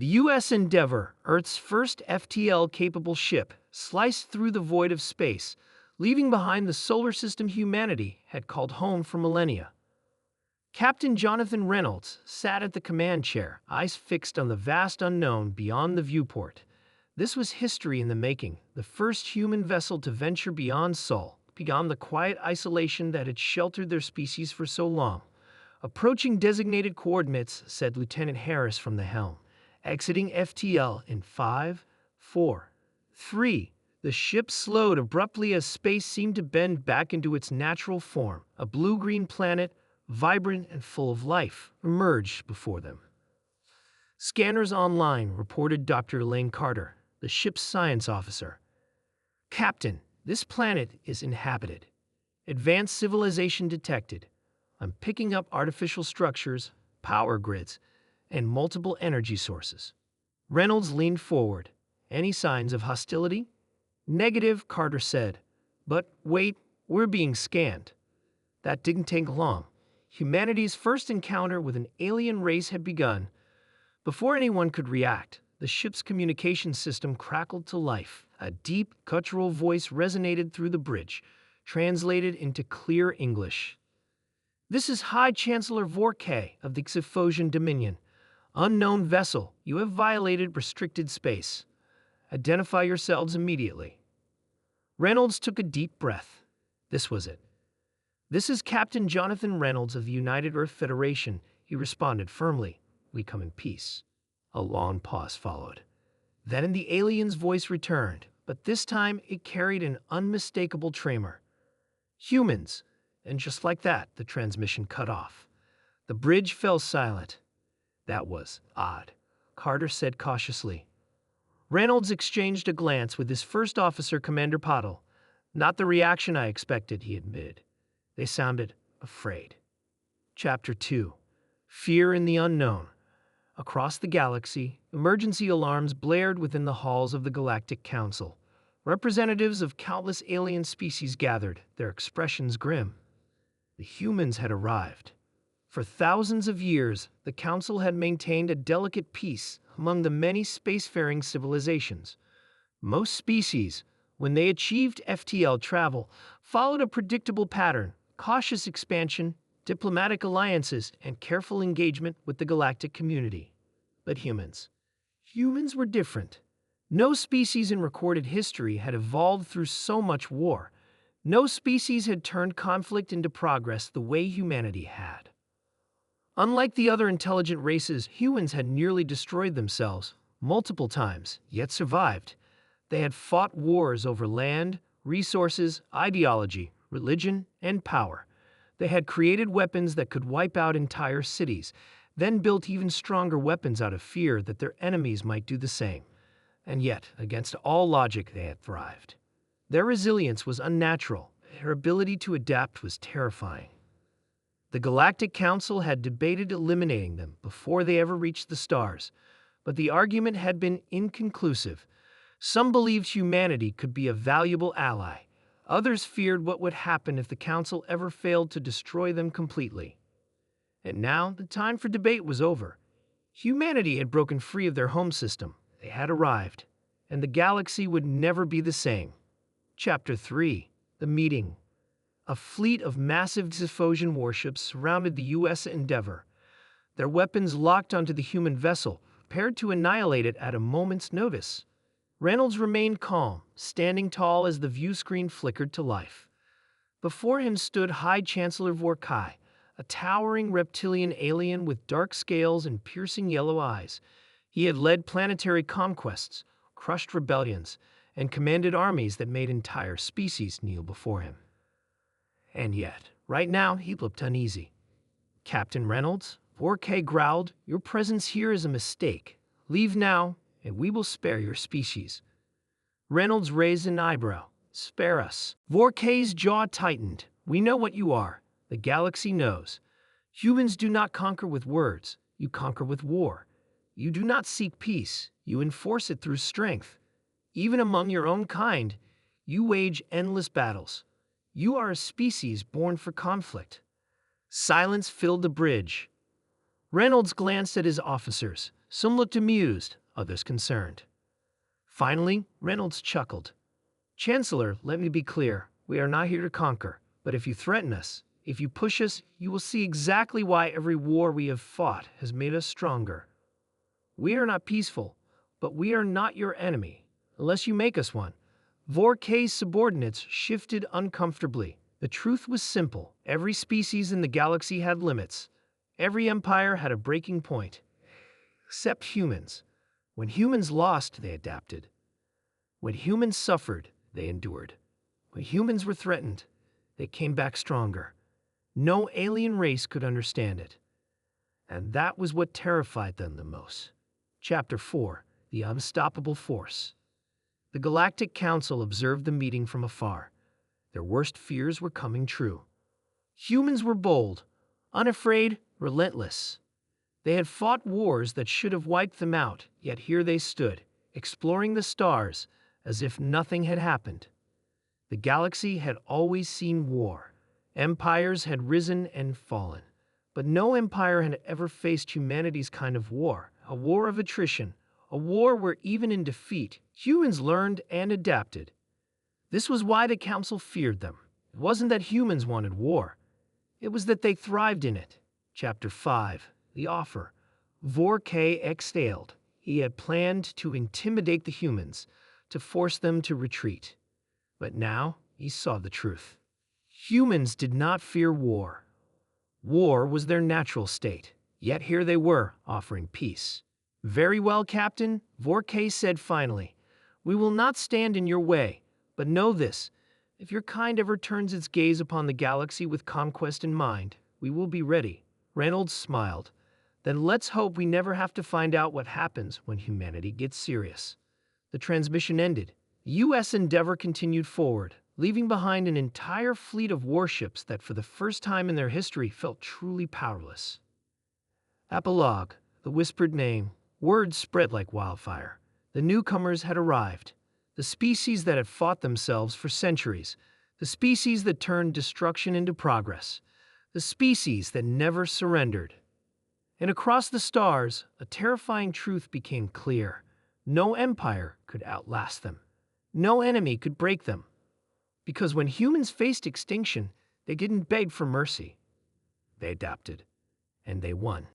The U.S. Endeavour, Earth's first FTL-capable ship, sliced through the void of space, leaving behind the solar system humanity had called home for millennia. Captain Jonathan Reynolds sat at the command chair, eyes fixed on the vast unknown beyond the viewport. This was history in the making, the first human vessel to venture beyond Sol, beyond the quiet isolation that had sheltered their species for so long. Approaching designated coordinates, said Lieutenant Harris from the helm. Exiting FTL in 5, 4, 3. The ship slowed abruptly as space seemed to bend back into its natural form. A blue-green planet, vibrant and full of life, emerged before them. Scanners online, reported Dr. Elaine Carter, the ship's science officer. Captain, this planet is inhabited. Advanced civilization detected. I'm picking up artificial structures, power grids, and multiple energy sources. Reynolds leaned forward. Any signs of hostility? Negative, Carter said. But wait, we're being scanned. That didn't take long. Humanity's first encounter with an alien race had begun. Before anyone could react, the ship's communication system crackled to life. A deep, guttural voice resonated through the bridge, translated into clear English. This is High Chancellor Vorkay of the Xephosian Dominion. Unknown vessel, you have violated restricted space. Identify yourselves immediately. Reynolds took a deep breath. This was it. This is Captain Jonathan Reynolds of the United Earth Federation, he responded firmly. We come in peace. A long pause followed. Then the alien's voice returned, but this time it carried an unmistakable tremor. Humans. And just like that, the transmission cut off. The bridge fell silent. That was odd, Carter said cautiously. Reynolds exchanged a glance with his first officer, Commander Pottle. Not the reaction I expected, he admitted. They sounded afraid. Chapter 2. Fear in the Unknown. Across the galaxy, emergency alarms blared within the halls of the Galactic Council. Representatives of countless alien species gathered, their expressions grim. The humans had arrived. For thousands of years, the Council had maintained a delicate peace among the many spacefaring civilizations. Most species, when they achieved FTL travel, followed a predictable pattern: cautious expansion, diplomatic alliances, and careful engagement with the galactic community. But humans were different. No species in recorded history had evolved through so much war. No species had turned conflict into progress the way humanity had. Unlike the other intelligent races, humans had nearly destroyed themselves multiple times, yet survived. They had fought wars over land, resources, ideology, religion, and power. They had created weapons that could wipe out entire cities, then built even stronger weapons out of fear that their enemies might do the same. And yet, against all logic, they had thrived. Their resilience was unnatural. Their ability to adapt was terrifying. The Galactic Council had debated eliminating them before they ever reached the stars, but the argument had been inconclusive. Some believed humanity could be a valuable ally. Others feared what would happen if the Council ever failed to destroy them completely. And now the time for debate was over. Humanity had broken free of their home system. They had arrived, and the galaxy would never be the same. Chapter 3. The Meeting. A fleet of massive Xephosian warships surrounded the U.S. Endeavour. Their weapons locked onto the human vessel, prepared to annihilate it at a moment's notice. Reynolds remained calm, standing tall as the view screen flickered to life. Before him stood High Chancellor Vorkay, a towering reptilian alien with dark scales and piercing yellow eyes. He had led planetary conquests, crushed rebellions, and commanded armies that made entire species kneel before him. And yet, right now, he looked uneasy. Captain Reynolds, Vorkay growled, your presence here is a mistake. Leave now, and we will spare your species. Reynolds raised an eyebrow. Spare us. Vorkay's jaw tightened. We know what you are. The galaxy knows. Humans do not conquer with words. You conquer with war. You do not seek peace. You enforce it through strength. Even among your own kind, you wage endless battles. You are a species born for conflict. Silence filled the bridge. Reynolds glanced at his officers. Some looked amused, others concerned. Finally, Reynolds chuckled. "Chancellor, let me be clear. We are not here to conquer. But if you threaten us, if you push us, you will see exactly why every war we have fought has made us stronger. We are not peaceful, but we are not your enemy, unless you make us one." Vorkay's subordinates shifted uncomfortably. The truth was simple. Every species in the galaxy had limits. Every empire had a breaking point. Except humans. When humans lost, they adapted. When humans suffered, they endured. When humans were threatened, they came back stronger. No alien race could understand it. And that was what terrified them the most. Chapter 4: The Unstoppable Force. The Galactic Council observed the meeting from afar. Their worst fears were coming true. Humans were bold, unafraid, relentless. They had fought wars that should have wiped them out, yet here they stood, exploring the stars as if nothing had happened. The galaxy had always seen war. Empires had risen and fallen. But no empire had ever faced humanity's kind of war, a war of attrition, a war where even in defeat, humans learned and adapted. This was why the Council feared them. It wasn't that humans wanted war. It was that they thrived in it. Chapter 5: The Offer. Vorkay exhaled. He had planned to intimidate the humans, to force them to retreat. But now he saw the truth. Humans did not fear war. War was their natural state. Yet here they were, offering peace. "Very well, Captain," Vorkay said finally. "We will not stand in your way, but know this. If your kind ever turns its gaze upon the galaxy with conquest in mind, we will be ready." Reynolds smiled. "Then let's hope we never have to find out what happens when humanity gets serious." The transmission ended. The U.S. Endeavour continued forward, leaving behind an entire fleet of warships that for the first time in their history felt truly powerless. Epilogue: The Whispered Name. Word spread like wildfire. The newcomers had arrived. The species that had fought themselves for centuries. The species that turned destruction into progress. The species that never surrendered. And across the stars, a terrifying truth became clear. No empire could outlast them. No enemy could break them. Because when humans faced extinction, they didn't beg for mercy. They adapted, and they won.